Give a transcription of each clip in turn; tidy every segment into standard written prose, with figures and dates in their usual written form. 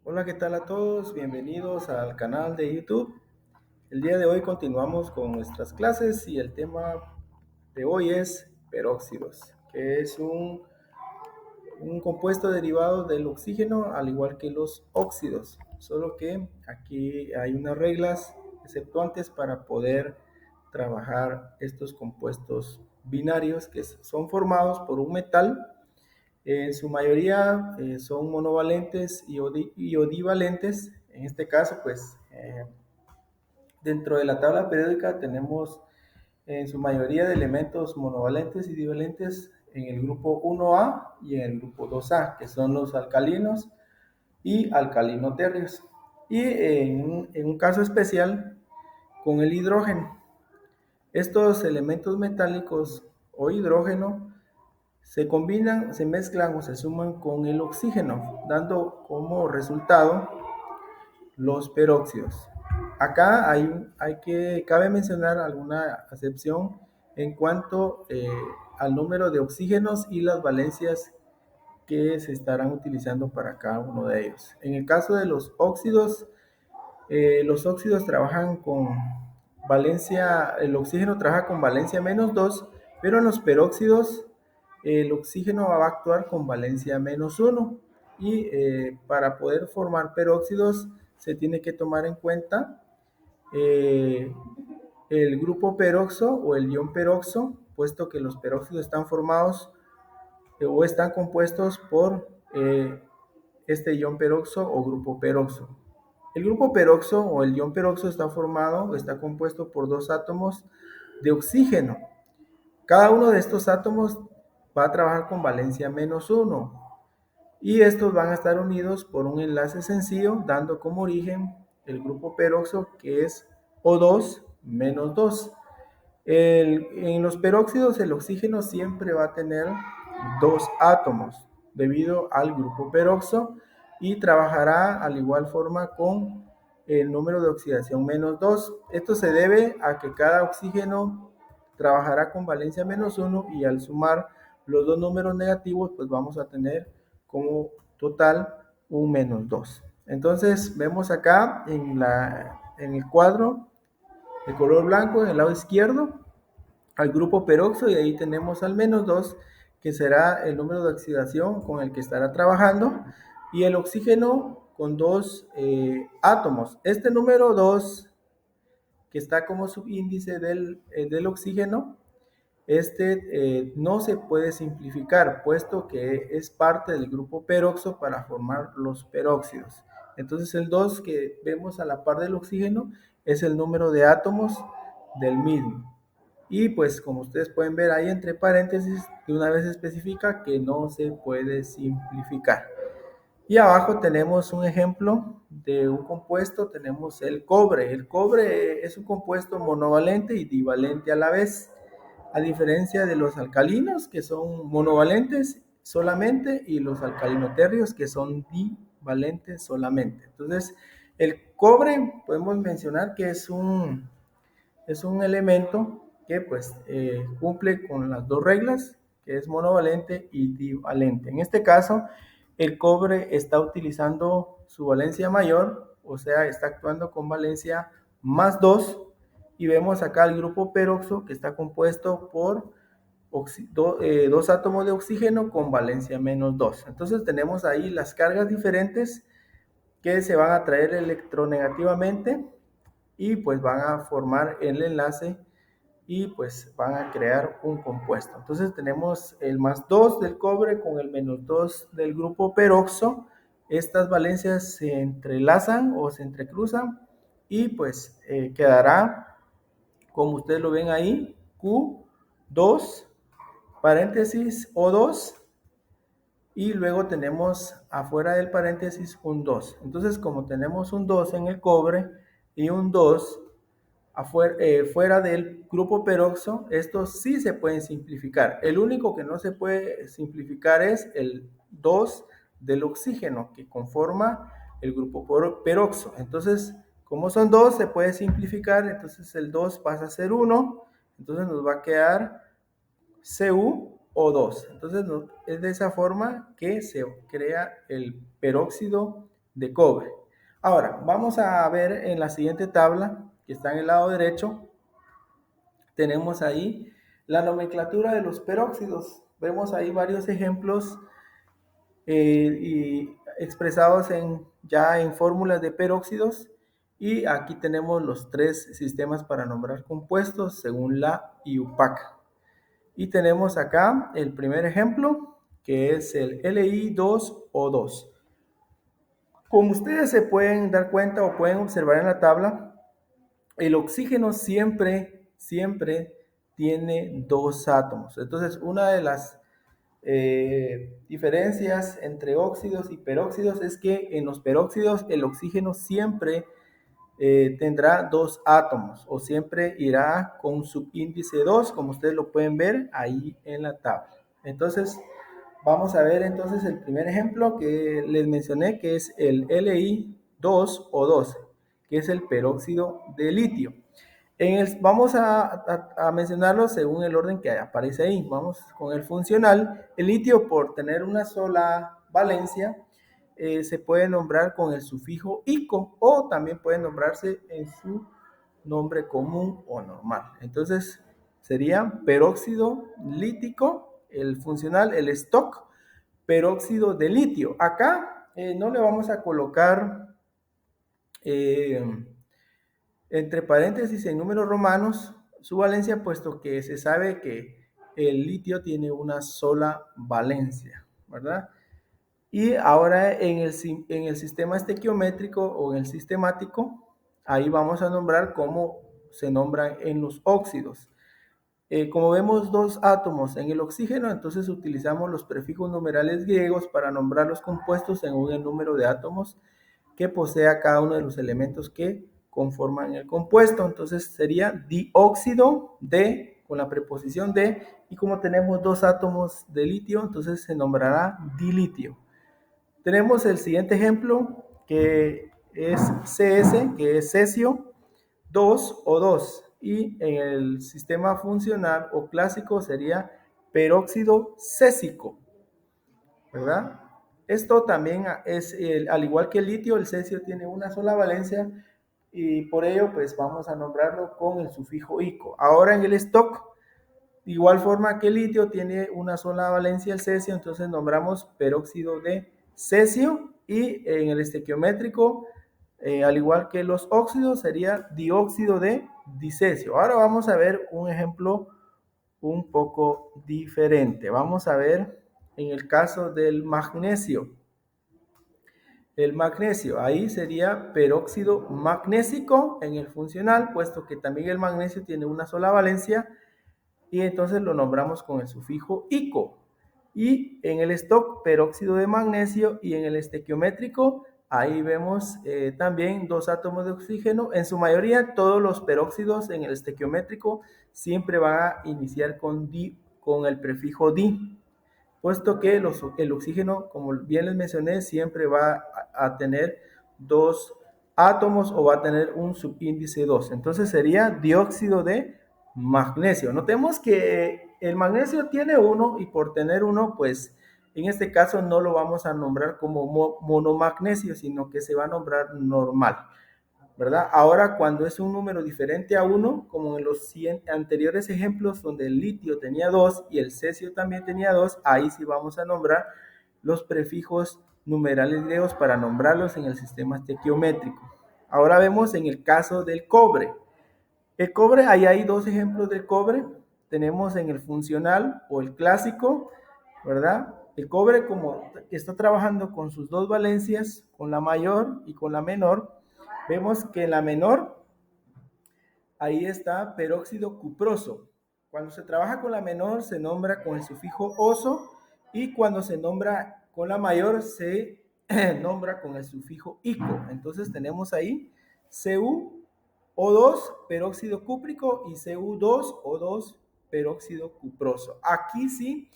Hola, ¿qué tal a todos? Bienvenidos al canal de YouTube. El día de hoy continuamos con nuestras clases y el tema de hoy es peróxidos, que es un compuesto derivado del oxígeno, al igual que los óxidos. Solo que aquí hay unas reglas exceptuantes para poder trabajar estos compuestos binarios que son formados por un metal. En su mayoría son monovalentes y odivalentes. En este caso, pues dentro de la tabla periódica tenemos en su mayoría de elementos monovalentes y divalentes en el grupo 1A y en el grupo 2A, que son los alcalinos y alcalinoterrios. Y en un caso especial con el hidrógeno. Estos elementos metálicos o hidrógeno se combinan, se mezclan o se suman con el oxígeno, dando como resultado los peróxidos. Acá cabe mencionar alguna excepción en cuanto al número de oxígenos y las valencias que se estarán utilizando para cada uno de ellos. En el caso de los óxidos trabajan con valencia, el oxígeno trabaja con valencia -2, pero en los peróxidos el oxígeno va a actuar con valencia -1. Y para poder formar peróxidos se tiene que tomar en cuenta eh, el grupo peroxo o el ion peroxo, puesto que los peróxidos están formados o están compuestos por este ion peroxo o grupo peroxo. El grupo peroxo o el ion peroxo está compuesto por dos átomos de oxígeno. Cada uno de estos átomos va a trabajar con valencia -1 y estos van a estar unidos por un enlace sencillo, dando como origen el grupo peroxo, que es O2-2. En los peróxidos el oxígeno siempre va a tener dos átomos debido al grupo peroxo y trabajará al igual forma con el número de oxidación -2. Esto se debe a que cada oxígeno trabajará con valencia -1 y al sumar los dos números negativos pues vamos a tener como total un -2. Entonces vemos acá en el cuadro de color blanco en el lado izquierdo al grupo peroxo y ahí tenemos al -2, que será el número de oxidación con el que estará trabajando, y el oxígeno con dos átomos. Este número 2, que está como subíndice del oxígeno, no se puede simplificar, puesto que es parte del grupo peroxo para formar los peróxidos. Entonces el 2 que vemos a la par del oxígeno es el número de átomos del mismo. Y pues como ustedes pueden ver ahí entre paréntesis, de una vez especifica que no se puede simplificar. Y abajo tenemos un ejemplo de un compuesto, tenemos el cobre. El cobre es un compuesto monovalente y divalente a la vez, a diferencia de los alcalinos, que son monovalentes solamente, y los alcalinoterrios, que son divalentes solamente. Entonces, el cobre podemos mencionar que es un elemento que pues cumple con las dos reglas, que es monovalente y divalente. En este caso, el cobre está utilizando su valencia mayor, o sea, está actuando con valencia +2, y vemos acá el grupo peroxo que está compuesto por dos átomos de oxígeno con valencia -2. Entonces tenemos ahí las cargas diferentes que se van a atraer electronegativamente y pues van a formar el enlace y pues van a crear un compuesto. Entonces tenemos el +2 del cobre con el -2 del grupo peroxo. Estas valencias se entrelazan o se entrecruzan y pues quedará, como ustedes lo ven ahí, Q2, paréntesis O2, y luego tenemos afuera del paréntesis un 2. Entonces, como tenemos un 2 en el cobre y un 2 fuera del grupo peroxo, estos sí se pueden simplificar. El único que no se puede simplificar es el 2 del oxígeno, que conforma el grupo peroxo. Entonces, como son dos, se puede simplificar. Entonces, el 2 pasa a ser 1. Entonces, nos va a quedar CuO2. Entonces, es de esa forma que se crea el peróxido de cobre. Ahora, vamos a ver en la siguiente tabla, que está en el lado derecho, tenemos ahí la nomenclatura de los peróxidos. Vemos ahí varios ejemplos y expresados ya en fórmulas de peróxidos. Y aquí tenemos los 3 sistemas para nombrar compuestos según la IUPAC. Y tenemos acá el primer ejemplo, que es el Li2O2. Como ustedes se pueden dar cuenta o pueden observar en la tabla, el oxígeno siempre tiene 2 átomos. Entonces, una de las diferencias entre óxidos y peróxidos es que en los peróxidos el oxígeno siempre tendrá 2 átomos o siempre irá con subíndice 2, como ustedes lo pueden ver ahí en la tabla. Entonces, vamos a ver entonces el primer ejemplo que les mencioné, que es el Li2O2, que es el peróxido de litio. Vamos a mencionarlo según el orden que aparece ahí. Vamos con el funcional. El litio, por tener una sola valencia, se puede nombrar con el sufijo ico o también puede nombrarse en su nombre común o normal. Entonces sería peróxido lítico, el funcional, el stock, peróxido de litio. Acá no le vamos a colocar entre paréntesis en números romanos su valencia, puesto que se sabe que el litio tiene una sola valencia, ¿verdad? Y ahora en el sistema estequiométrico o en el sistemático, ahí vamos a nombrar cómo se nombran en los óxidos. Como vemos 2 átomos en el oxígeno, entonces utilizamos los prefijos numerales griegos para nombrar los compuestos según el número de átomos que posea cada uno de los elementos que conforman el compuesto. Entonces sería dióxido de, con la preposición de, y como tenemos 2 átomos de litio, entonces se nombrará dilitio. Tenemos el siguiente ejemplo, que es CS, que es cesio 2O2, y en el sistema funcional o clásico sería peróxido césico, ¿verdad? Esto también es, al igual que el litio, el cesio tiene una sola valencia y por ello pues vamos a nombrarlo con el sufijo ico. Ahora en el stock, de igual forma que el litio tiene una sola valencia el cesio, entonces nombramos peróxido de cesio, y en el estequiométrico, al igual que los óxidos, sería dióxido de dicesio. Ahora vamos a ver un ejemplo un poco diferente. Vamos a ver en el caso del magnesio. El magnesio, ahí sería peróxido magnésico en el funcional, puesto que también el magnesio tiene una sola valencia, y entonces lo nombramos con el sufijo ico. Y en el stock, peróxido de magnesio, y en el estequiométrico, ahí vemos también 2 átomos de oxígeno. En su mayoría, todos los peróxidos en el estequiométrico siempre van a iniciar con el prefijo di, puesto que el oxígeno, como bien les mencioné, siempre va a tener 2 átomos o va a tener un subíndice 2. Entonces sería dióxido de magnesio. Notemos que el magnesio tiene 1 y por tener 1, pues en este caso no lo vamos a nombrar como monomagnesio, sino que se va a nombrar normal, ¿verdad? Ahora, cuando es un número diferente a 1, como en los anteriores ejemplos donde el litio tenía 2 y el cesio también tenía 2, ahí sí vamos a nombrar los prefijos numerales griegos para nombrarlos en el sistema estequiométrico. Ahora vemos en el caso del cobre. El cobre, ahí hay 2 ejemplos del cobre. Tenemos en el funcional o el clásico, ¿verdad? El cobre, como está trabajando con sus 2 valencias, con la mayor y con la menor, vemos que en la menor, ahí está peróxido cuproso. Cuando se trabaja con la menor se nombra con el sufijo oso, y cuando se nombra con la mayor se nombra con el sufijo ico. Entonces tenemos ahí CuO2 peróxido cúprico y Cu2O2 peróxido cuproso. Aquí sí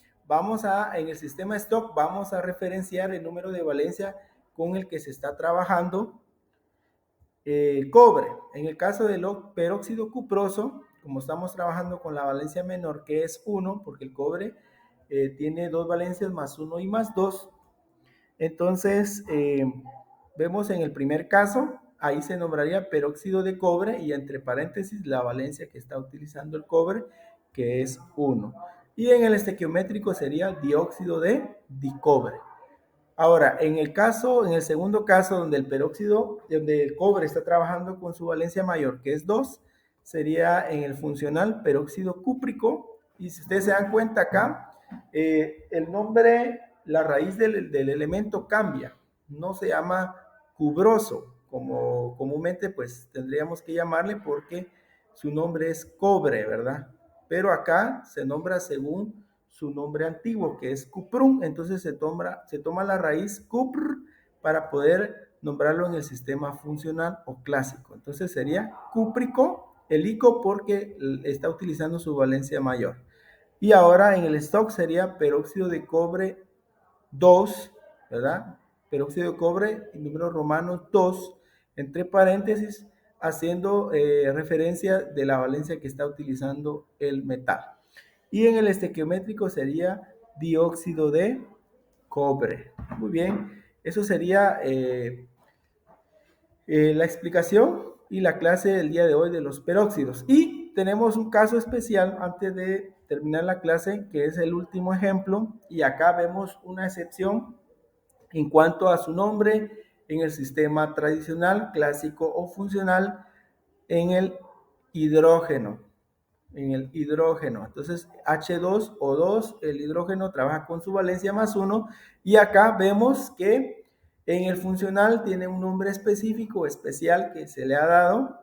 en el sistema stock vamos a referenciar el número de valencia con el que se está trabajando cobre. En el caso del peróxido cuproso, como estamos trabajando con la valencia menor, que es 1, porque el cobre tiene 2 valencias más 1 y más 2, entonces vemos en el primer caso, ahí se nombraría peróxido de cobre y entre paréntesis la valencia que está utilizando el cobre, que es 1. Y en el estequiométrico sería dióxido de dicobre. Ahora, en el segundo caso, donde donde el cobre está trabajando con su valencia mayor, que es 2, sería en el funcional peróxido cúprico. Y si ustedes se dan cuenta acá, el nombre, la raíz del elemento cambia. No se llama cubroso, como comúnmente pues tendríamos que llamarle porque su nombre es cobre, ¿verdad? Pero acá se nombra según su nombre antiguo, que es cuprum, entonces se toma la raíz cupr para poder nombrarlo en el sistema funcional o clásico. Entonces sería cúprico, el ico porque está utilizando su valencia mayor. Y ahora en el stock sería peróxido de cobre 2, ¿verdad? Peróxido de cobre, número romano 2, entre paréntesis, haciendo referencia de la valencia que está utilizando el metal. Y en el estequiométrico sería dióxido de cobre. Muy bien, eso sería la explicación y la clase del día de hoy de los peróxidos. Y tenemos un caso especial antes de terminar la clase, que es el último ejemplo, y acá vemos una excepción en cuanto a su nombre en el sistema tradicional, clásico o funcional en el hidrógeno. En el hidrógeno. Entonces, H2O2, el hidrógeno trabaja con su valencia más 1 y acá vemos que en el funcional tiene un nombre específico, especial que se le ha dado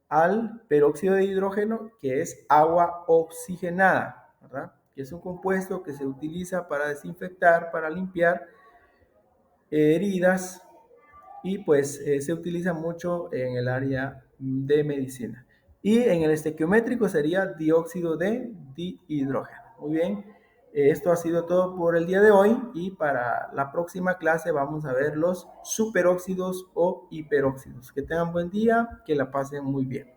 al peróxido de hidrógeno, que es agua oxigenada, ¿verdad? Que es un compuesto que se utiliza para desinfectar, para limpiar heridas y pues se utiliza mucho en el área de medicina. Y en el estequiométrico sería dióxido de dihidrógeno. Muy bien, esto ha sido todo por el día de hoy y para la próxima clase vamos a ver los superóxidos o hiperóxidos. Que tengan buen día, que la pasen muy bien.